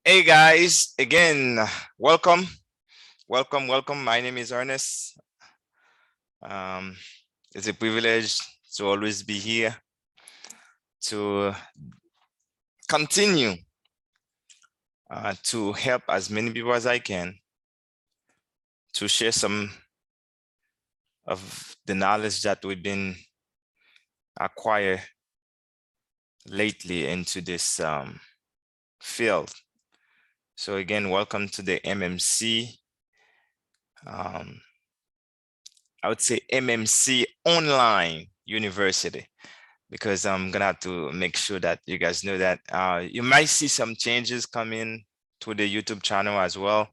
Hey guys, again, welcome. My name is Ernest. It's a privilege to always be here to continue to help as many people as I can to share some of the knowledge that we've been acquired lately into this field. So again, welcome to the MMC. I would say MMC Online University, because I'm gonna have to make sure that you guys know that you might see some changes coming to the YouTube channel as well.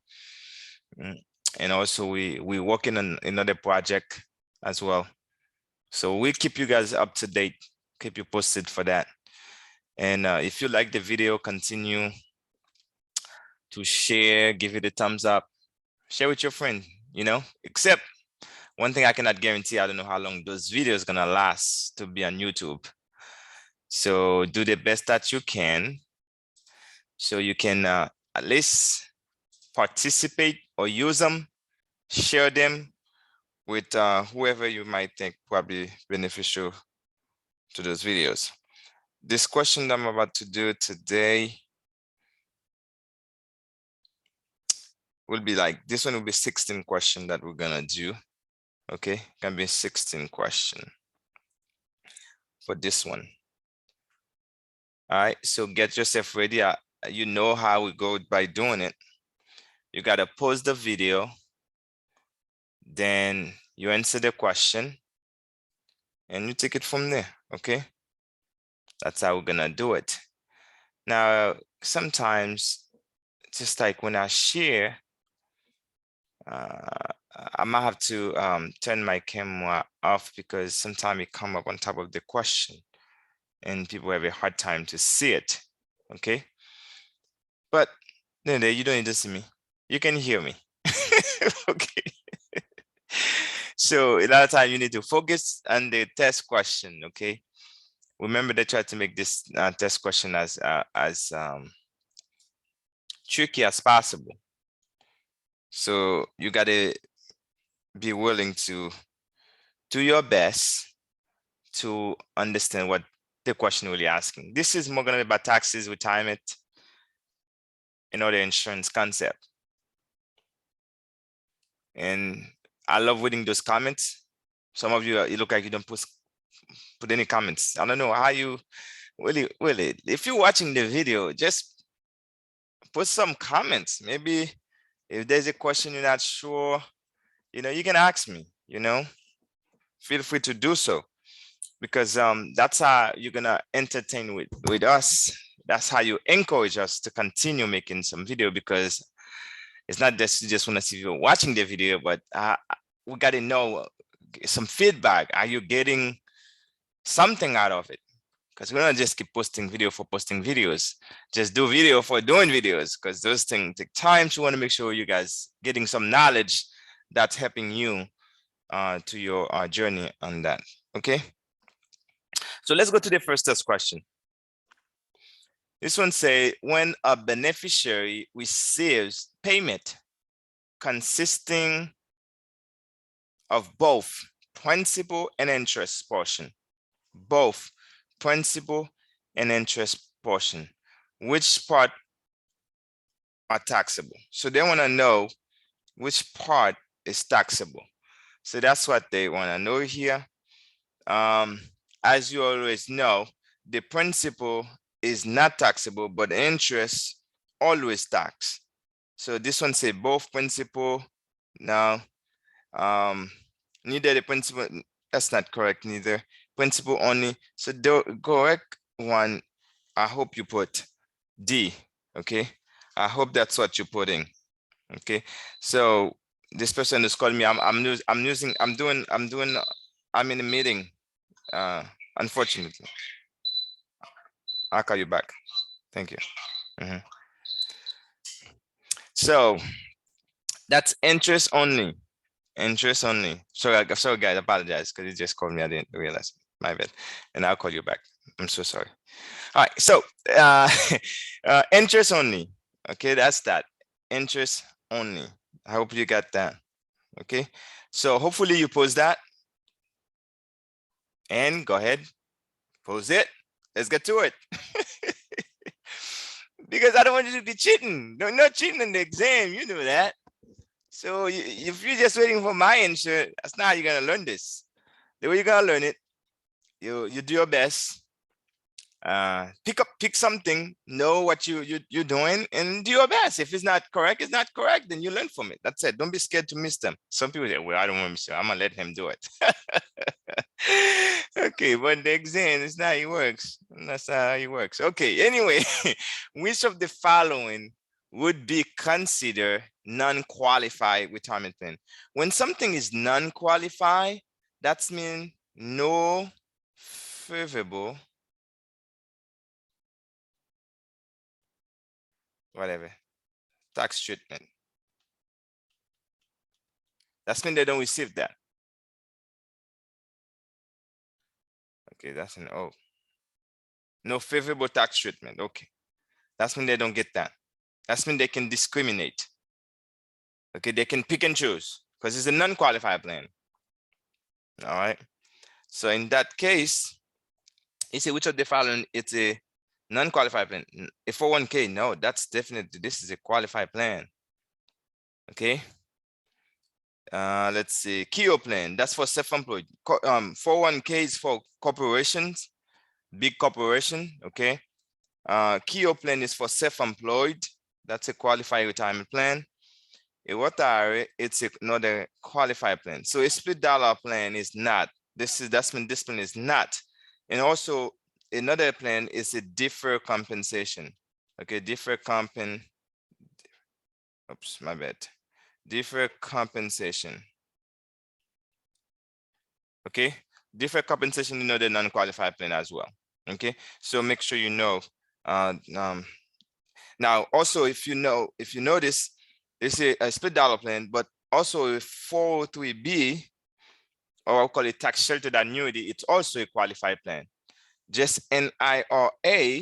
And also we're working on another project as well. So we'll keep you guys up to date, keep you posted for that. And if you like the video, continue to share, give it a thumbs up, share with your friend, except one thing I cannot guarantee, I don't know how long those videos gonna last to be on YouTube. So do the best that you can, so you can at least participate or use them, share them with whoever you might think probably beneficial to those videos. This question that I'm about to do today will be this one will be 16 question that we're gonna do. Okay, can be 16 question for this one. All right, so get yourself ready. You know how we go by doing it. You gotta pause the video, then you answer the question, and you take it from there. Okay, that's how we're gonna do it. Now, sometimes, just like when I share, I might have to turn my camera off because sometimes it come up on top of the question and people have a hard time to see it. Okay, but no, you don't need to see me, you can hear me. Okay. So a lot of time you need to focus on the test question. Okay, remember they try to make this test question as tricky as possible. So you got to be willing to do your best to understand what the question really asking. This is more going to be about taxes, retirement, and other insurance concept. And I love reading those comments. Some of you, you look like you don't put any comments. I don't know how you really, if you're watching the video, just put some comments. Maybe if there's a question you're not sure, you can ask me, feel free to do so, because that's how you're gonna entertain with us. That's how you encourage us to continue making some video, because it's not just you just want to see you watching the video, but we got to know some feedback. Are you getting something out of it? Because we don't just keep posting video for posting videos, just do video for doing videos, because those things take time. So we want to make sure you guys getting some knowledge that's helping you to your journey on that. Okay, so let's go to the first test question. This one say, when a beneficiary receives payment consisting of both principal and interest portion, both principal and interest portion, which part are taxable? So they want to know which part is taxable. So that's what they want to know here. As you always know, the principal is not taxable, but the interest always tax. So this one say both principal. Now, neither the principal, that's not correct neither. Principal only. So the correct one, I hope you put D, okay? I hope that's what you're putting, okay? So this person is calling me, I'm in a meeting, unfortunately. I'll call you back. Thank you. So that's interest only. Interest only. Sorry, guys, I apologize because you just called me. I didn't realize. My bad. And I'll call you back. I'm so sorry. All right. So interest only. Okay, that's that. Interest only. I hope you got that. Okay. So hopefully you post that. And go ahead. Post it. Let's get to it. Because I don't want you to be cheating. No, not cheating in the exam. You know that. So if you're just waiting for my answer, that's not how you're gonna learn this. The way you're gonna learn it, you do your best. Pick something, know what you're doing, and do your best. If it's not correct, it's not correct. Then you learn from it. That's it. Don't be scared to miss them. Some people say, "Well, I don't want to miss it. I'm gonna let him do it." Okay, but the exam is not how it works. That's not how it works. Okay. Anyway, which of the following would be considered non-qualified retirement plan? When something is non-qualified, that's mean no favorable, whatever, tax treatment. That's mean they don't receive that. Okay, that's an O. No favorable tax treatment. Okay, that's mean they don't get that. That's mean they can discriminate. Okay, they can pick and choose because it's a non-qualified plan. All right. So in that case, you say which of the following it's a non-qualified plan? A 401k, no, that's definitely, this is a qualified plan. Okay. Let's see, KEO plan, that's for self-employed. 401k is for corporations, big corporation. Okay. KEO plan is for self-employed. That's a qualified retirement plan. A Watari, it's another qualified plan. So a split dollar plan is not. That's when this plan is not. And also another plan is a deferred compensation. Okay, deferred compensation. Oops, my bad. Deferred compensation. Okay, deferred compensation, you know, the non-qualified plan as well. Okay, so make sure you know. Now, also, if you notice, it's a split dollar plan, but also a 403B, or I'll call it tax sheltered annuity, it's also a qualified plan. Just NIRA,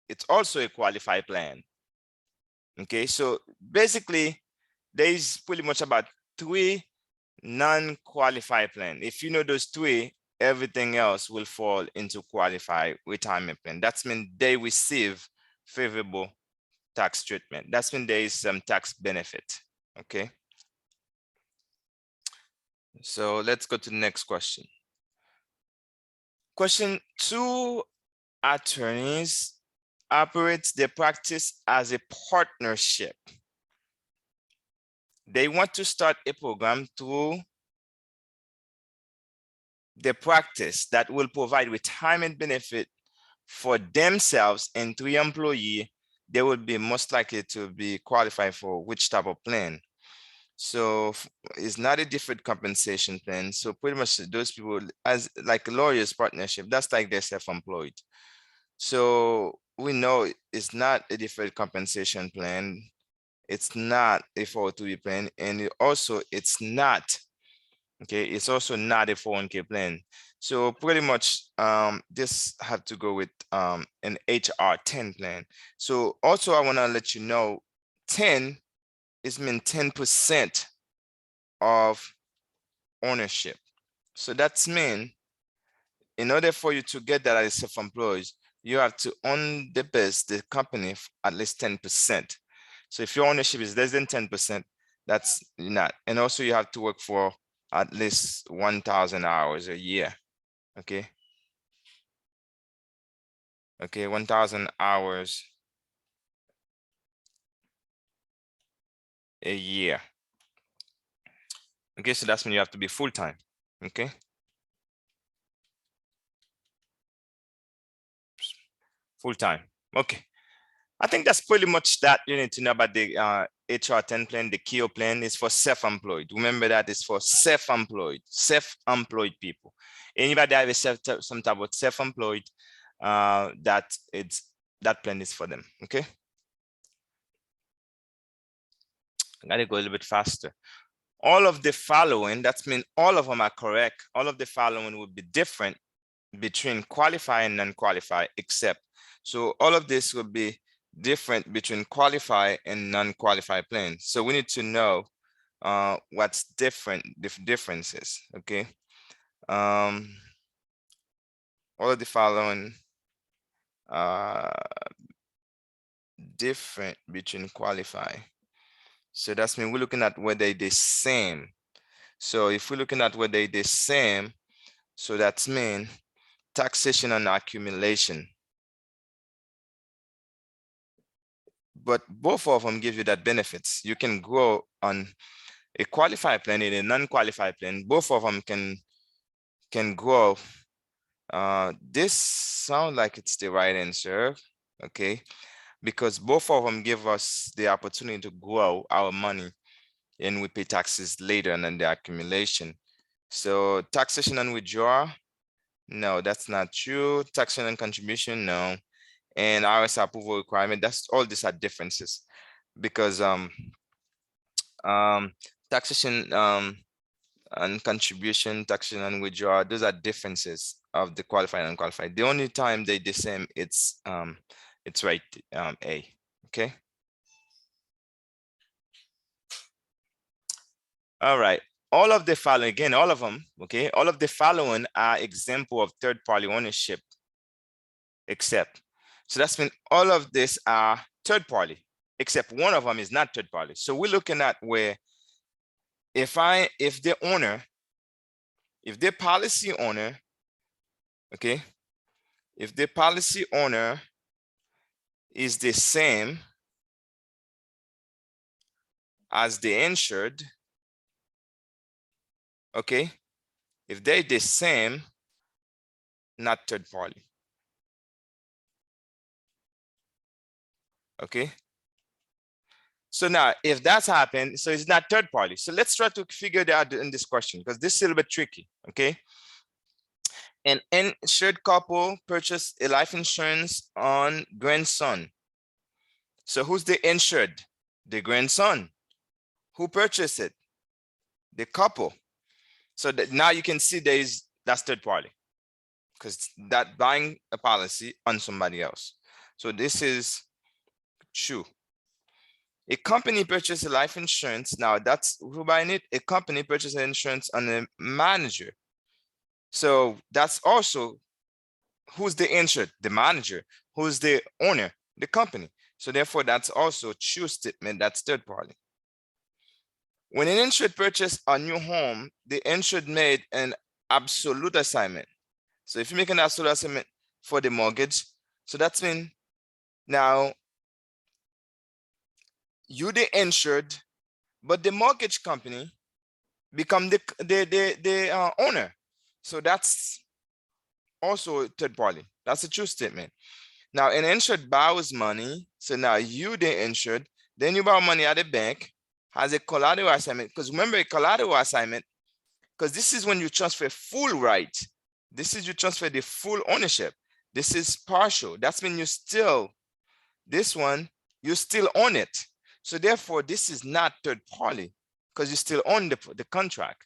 it's also a qualified plan. Okay, so basically, there's pretty much about 3 non-qualified plan. If you know those 3, everything else will fall into qualified retirement plan. That's mean they receive favorable tax treatment. That's when there is some tax benefit. Okay. So let's go to the next question. Question 2, attorneys operates their practice as a partnership. They want to start a program through the practice that will provide retirement benefit for themselves and 3 employees. They will be most likely to be qualified for which type of plan. So it's not a deferred compensation plan. So pretty much those people, as like lawyers partnership, that's like they're self-employed. So we know it's not a deferred compensation plan. It's not a 403 plan, and it's not, okay, it's also not a 401k plan. So pretty much this have to go with an HR 10 plan. So also I want to let you know 10 is mean 10% of ownership. So that's mean in order for you to get that as self-employed, you have to own the company at least 10%. So if your ownership is less than 10%, that's not. And also you have to work for at least 1,000 hours a year. Okay. Okay, 1,000 hours a year. Okay, so that's when you have to be full-time. Okay. Full-time. Okay. I think that's pretty much that you need to know about the HR10 plan. The KEO plan is for self-employed. Remember that it's for self-employed people. Anybody that have some type of self-employed, that plan is for them. Okay. I gotta go a little bit faster. All of the following, that means all of them are correct. All of the following would be different between qualified and non-qualified, except. So all of this will be different between qualified and non-qualified plans. So we need to know what's different, the differences. Okay. All of the following different between qualified. So that's mean we're looking at whether they're the same. So if we're looking at whether they're the same, so that's mean taxation and accumulation. But both of them give you that benefits. You can grow on a qualified plan and a non-qualified plan. Both of them can grow. This sounds like it's the right answer, okay? Because both of them give us the opportunity to grow our money and we pay taxes later and then the accumulation. So taxation and withdrawal, no, that's not true. Taxation and contribution, no. And IRS approval requirement, that's all these are differences because taxation and contribution, taxation and withdrawal, those are differences of the qualified and unqualified. The only time they the same, it's right, A, okay? All right, all of the following, again, all of them, okay? All of the following are example of third-party ownership, except. So that's mean all of this are third-party, except one of them is not third-party. So we're looking at where if the owner, if the policy owner, okay, if the policy owner is the same as the insured, okay, if they're the same, not third party, okay? So now if that's happened, so it's not third party. So let's try to figure that out in this question because this is a little bit tricky, okay? An insured couple purchased a life insurance on grandson. So who's the insured? The grandson. Who purchased it? The couple. So that now you can see that's third party because that buying a policy on somebody else. So this is true. A company purchases life insurance. Now that's who buying it. A company purchases insurance on a manager. So that's also who's the insured, the manager. Who's the owner, the company. So therefore, that's also true statement. That's third party. When an insured purchased a new home, the insured made an absolute assignment. So if you make an absolute assignment for the mortgage, so that's mean now you the insured, but the mortgage company become the owner. So that's also a third party. That's a true statement. Now an insured borrows money. So now you the insured, then you borrow money at the bank, has a collateral assignment. Because remember a collateral assignment, because this is when you transfer full right. This is you transfer the full ownership. This is partial. That's when you still, this one, you still own it. So therefore, this is not third party because you still own the contract.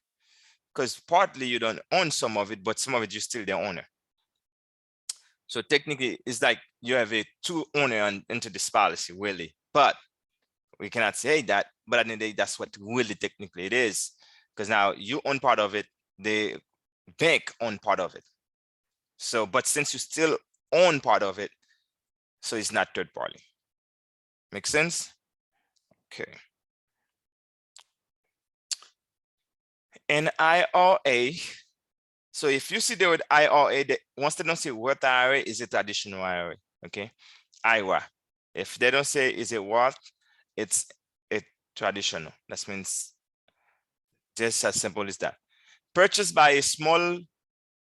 Because partly you don't own some of it, but some of it you still the owner. So technically, it's like you have a two owner into this policy, really. But we cannot say that. But at the end of the day, that's what really technically it is. Because now you own part of it, the bank own part of it. So, but since you still own part of it, so it's not third party. Make sense? Okay. An IRA. So if you see the word IRA, once they don't say what IRA, is a traditional IRA, okay? IRA. If they don't say is it what, it's a traditional. That means just as simple as that. Purchased by a small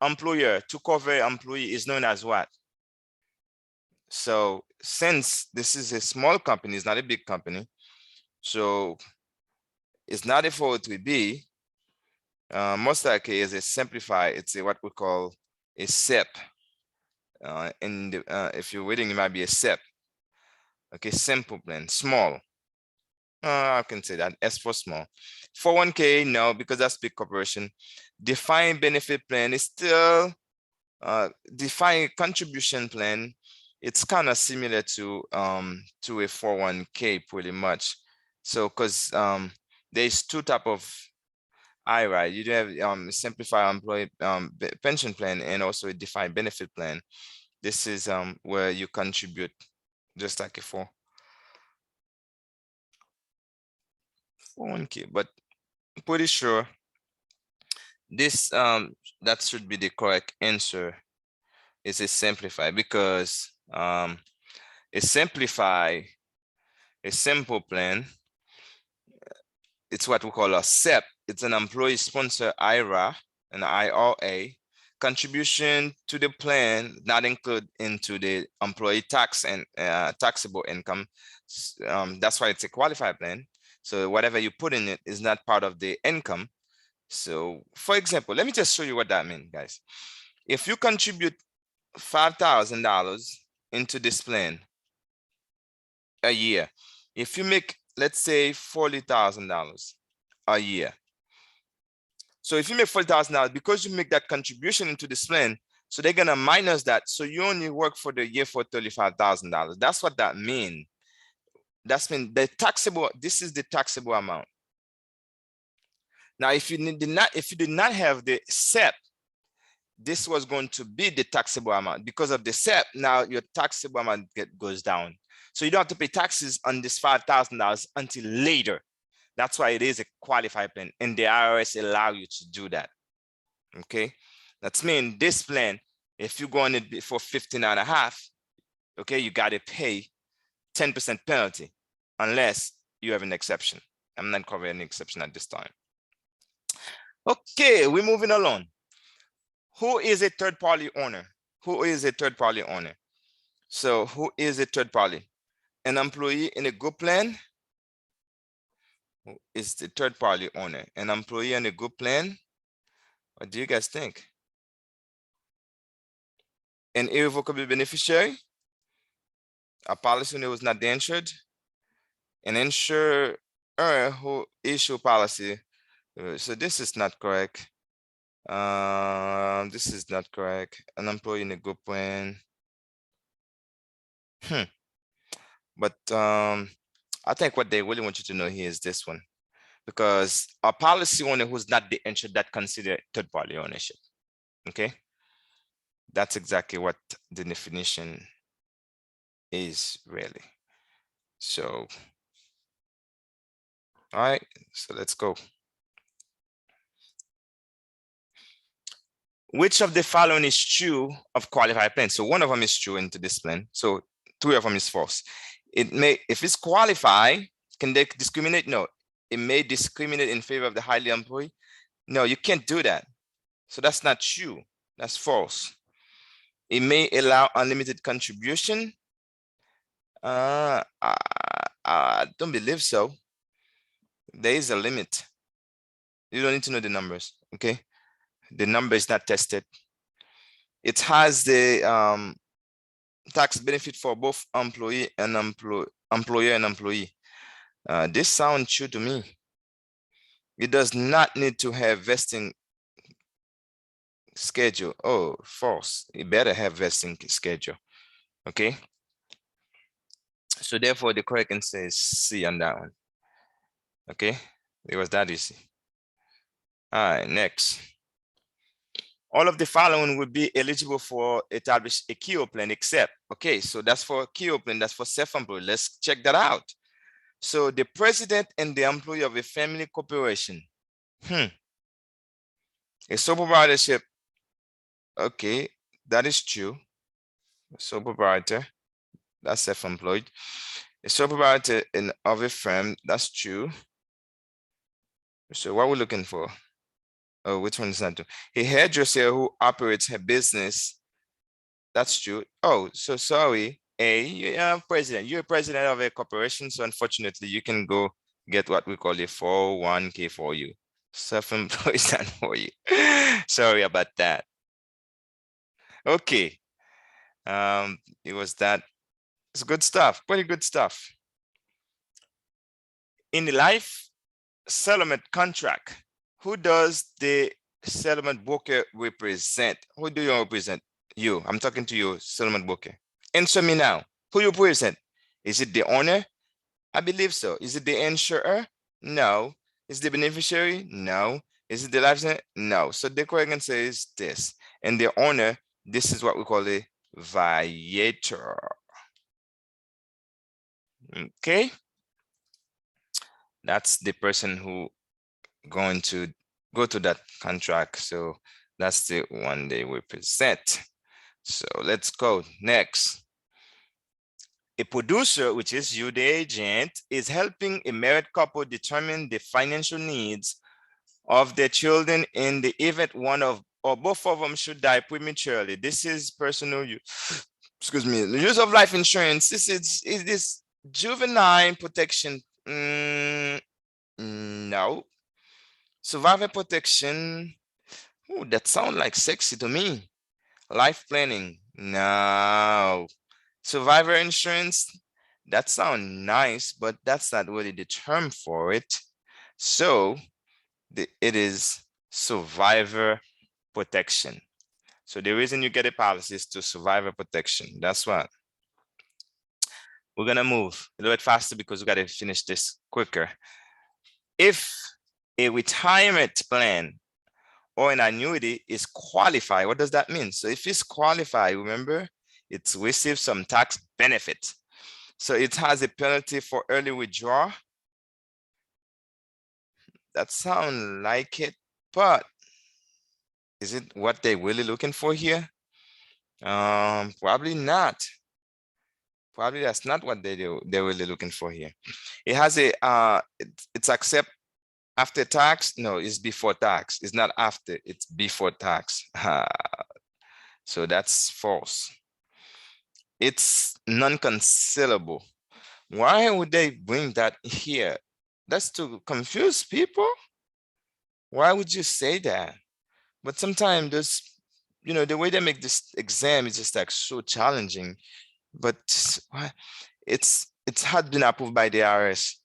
employer to cover employee is known as what? So since this is a small company, it's not a big company, so it's not a 403B. Most likely is a simplified, it's a, what we call a SIP. If you're reading, it might be a SIP. Okay, simple plan, small. I can say that, S for small. 401k, no, because that's big corporation. Defined benefit plan is still defined contribution plan. It's kind of similar to a 401k pretty much. So because there's two type of IRA. You do have simplified employee pension plan and also a defined benefit plan. This is where you contribute just like a 401k, but I'm pretty sure this that should be the correct answer. Is a simplify, because a simplify, a simple plan, it's what we call a SEP. It's an employee sponsor IRA, an IRA. Contribution to the plan not include into the employee tax and taxable income. That's why it's a qualified plan. So whatever you put in it is not part of the income. So for example, let me just show you what that means, guys. If you contribute $5,000 into this plan a year, if you make, let's say, $40,000 a year. So if you make $40,000, because you make that contribution into this plan, so they're gonna minus that. So you only work for the year for $35,000. That's what that means. That's mean the taxable. This is the taxable amount. Now, if you did not have the SEP, this was going to be the taxable amount. Because of the SEP, now your taxable amount goes down. So you don't have to pay taxes on this $5,000 until later. That's why it is a qualified plan, and the IRS allow you to do that. Okay, that's mean this plan, if you go on it for 15.5, okay, you got to pay 10% penalty unless you have an exception. I'm not covering any exception at this time. Okay, we're moving along. Who is a third party owner? Who is a third party owner? So who is a third party? An employee in a group plan? Who is the third party owner? An employee in a group plan? What do you guys think? An irrevocable beneficiary? A policy owner who was not the insured? An insurer who issue policy? So this is not correct. This is not correct. An employee in a group plan. But I think what they really want you to know here is this one, because a policy owner who's not the insured, that considered third party ownership. Okay, that's exactly what the definition is really. So, all right, so let's go. Which of the following is true of qualified plans? So one of them is true into this plan. So three of them is false. It may, if it's qualified, can they discriminate? No. It may discriminate in favor of the highly employed. No, you can't do that. So that's not true. That's false. It may allow unlimited contribution. I don't believe so. There is a limit. You don't need to know the numbers, okay? The number is not tested. It has the tax benefit for both employee and employer and employee. This sounds true to me. It does not need to have vesting schedule. Oh, false. It better have vesting schedule. Okay. So therefore, the correct answer is C on that one. Okay, it was that easy. All right, next. All of the following would be eligible for establish a KEO plan except, okay, so that's for KEO plan, that's for self-employed. Let's check that out. So the president and the employee of a family corporation. A sole proprietorship, okay, that is true. A sole proprietor, that's self-employed. A sole proprietor in of a firm, that's true. So what we're looking for? Oh, which one is not true? A hairdresser who operates her business, that's true. Oh, so sorry. You're president. You're president of a corporation, so unfortunately, you can go get what we call a 401k for you. Self-employed is not for you. Sorry about that. Okay. It was that. It's good stuff. Pretty good stuff. In the life settlement contract, who does the settlement broker represent? Who do you represent? You. I'm talking to you, settlement broker. Answer me now. Who you represent? Is it the owner? I believe so. Is it the insurer? No. Is it the beneficiary? No. Is it the life? No. So the correct answer is this. And the owner, this is what we call a viator. Okay. That's the person who going to go to that contract. So that's the one they represent. So let's go next. A producer, which is you, the agent, is helping a married couple determine the financial needs of their children in the event one of or both of them should die prematurely. This is personal use, excuse me, the use of life insurance. This is this juvenile protection. No. Survivor protection. Oh, that sounds like sexy to me. Life planning. No. Survivor insurance. That sounds nice, but that's not really the term for it. So it is survivor protection. So the reason you get a policy is to survivor protection. That's what. We're gonna move a little bit faster because we gotta finish this quicker. If a retirement plan or an annuity is qualified, what does that mean? So if it's qualified, remember, it's received some tax benefit. So it has a penalty for early withdrawal. That sounds like it, but is it what they're really looking for here? Probably not. Probably that's not what they're really looking for here. It has a it's accept after tax. No, it's before tax. It's not after, it's before tax. So that's false. It's non-cancelable. Why would they bring that here? That's to confuse people. Why would you say that? But sometimes there's, the way they make this exam is just like so challenging. But it's had been approved by the IRS.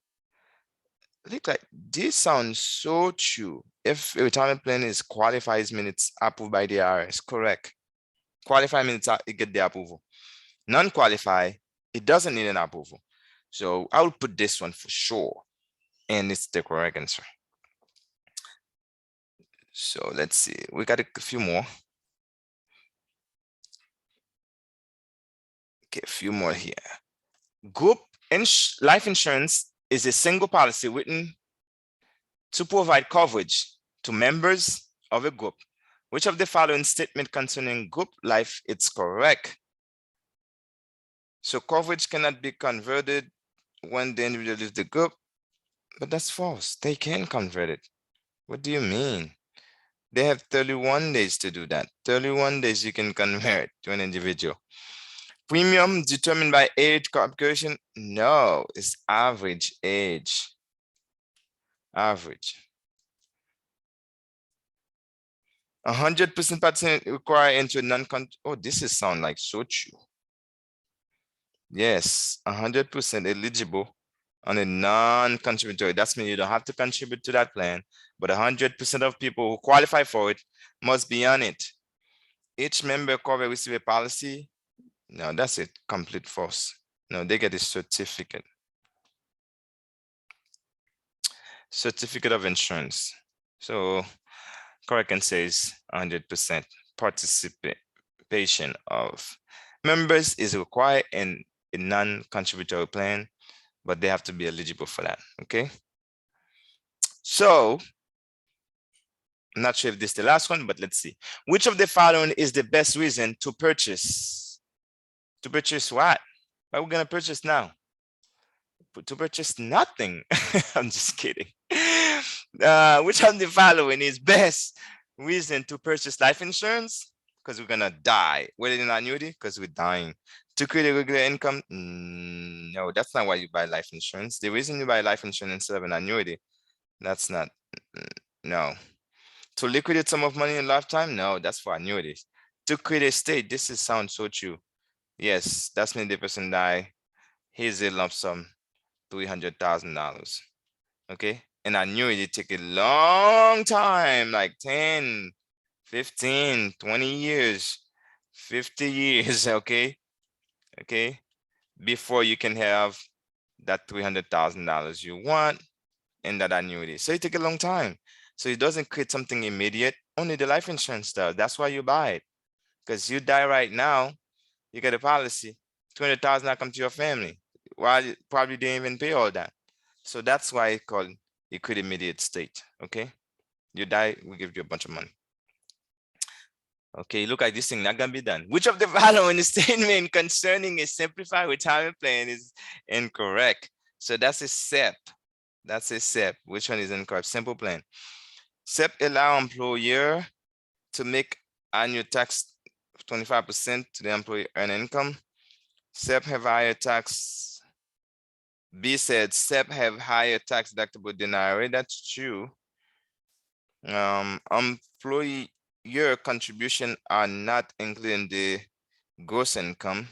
Look, like this sounds so true. If a retirement plan is qualifies, means it's approved by the IRS. Correct. Qualify means it get the approval. Non-qualify, it doesn't need an approval. So I will put this one for sure, and it's the correct answer. So let's see, we got a few more. Okay, a few more here. Group life insurance is a single policy written to provide coverage to members of a group. Which of the following statement concerning group life is correct? So coverage cannot be converted when the individual leaves the group, but that's false. They can convert it. What do you mean? They have 31 days to do that. 31 days you can convert to an individual. Premium determined by age calculation? No, it's average age. Average. 100% participant require into non-con. Oh, this is sound like so true. Yes, 100% eligible on a non-contributory. That's mean you don't have to contribute to that plan, but 100% of people who qualify for it must be on it. Each member cover receive a policy. No, that's it. Complete false. No, they get a certificate. Certificate of insurance. So correct answer is 100%. Participation of members is required in a non-contributory plan, but they have to be eligible for that. Okay. So I'm not sure if this is the last one, but let's see. Which of the following is the best reason to purchase? To purchase what? What are we gonna purchase now? To purchase nothing. I'm just kidding. Which of the following is best reason to purchase life insurance? Because we're gonna die. Whether in annuity, because we're dying. To create a regular income? No, that's not why you buy life insurance. The reason you buy life insurance instead of an annuity, that's not. No. To liquidate some of money in lifetime? No, that's for annuities. To create a state, this is sounds so true. Yes, that's when the person die. Here's a lump sum, $300,000. Okay, and annuity take a long time, like 10, 15, 20 years, 50 years. Okay, before you can have that $300,000 you want in that annuity. So it take a long time. So it doesn't create something immediate. Only the life insurance does. That's why you buy it. Because you die right now, you get a policy, 200,000 that come to your family. While you probably didn't even pay all that. So that's why it's called a create immediate state. Okay, you die, we give you a bunch of money. Okay, look at this thing not gonna be done. Which of the following statement concerning a simplified retirement plan is incorrect? So that's a SEP. That's a SEP. Which one is incorrect? Simple plan. SEP allow employer to make annual tax 25% to the employee earned income. SEP have higher tax. B said SEP have higher tax deductible than IRA. That's true. Employer contribution are not including the gross income.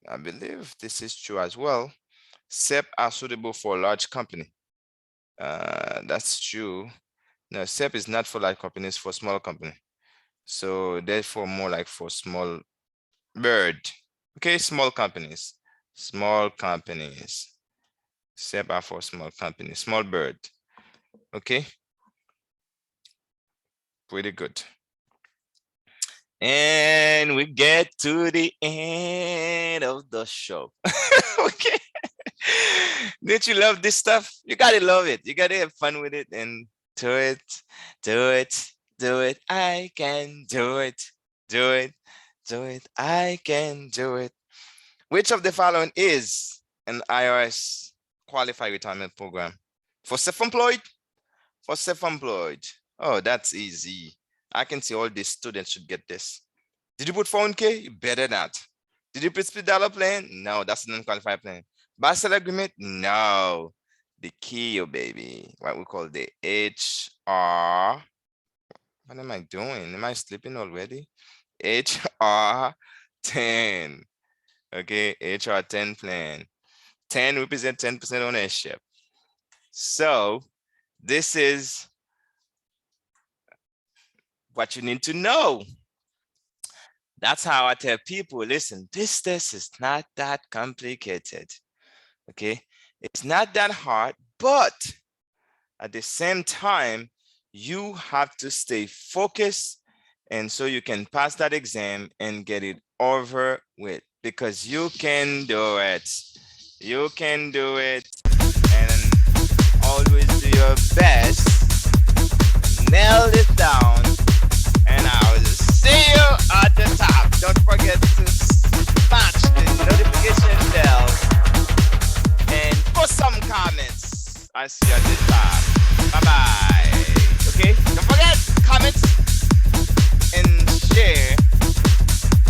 I believe this is true as well. SEP are suitable for a large company. That's true. No, SEP is not for large companies, for small company. So therefore more like for small bird. Okay, small companies. Small companies. SEP are for small companies, small bird. Okay. Pretty good. And we get to the end of the show. Okay. Didn't you love this stuff? You gotta love it. You gotta have fun with it and do it, do it, do it. I can do it, do it, do it. I can do it. Which of the following is an IRS qualified retirement program? For self-employed? For self-employed. Oh, that's easy. I can see all these students should get this. Did you put 401k? You better not. Did you put split dollar plan? No, that's a non-qualified plan. Buy-sell agreement? No. The KEO, baby. What we call the HR. What am I doing? Am I sleeping already? HR 10. Okay, HR 10 plan. 10 represent 10% ownership. So this is what you need to know. That's how I tell people, listen, this test is not that complicated. Okay, it's not that hard, but at the same time, you have to stay focused, and so you can pass that exam and get it over with, because you can do it. You can do it, and always do your best. Nail it down, and I will see you at the top. Don't forget to smash the notification bell and put some comments. I see you at the top. Bye-bye. Okay? Don't forget, comments and share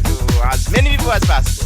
to as many people as possible.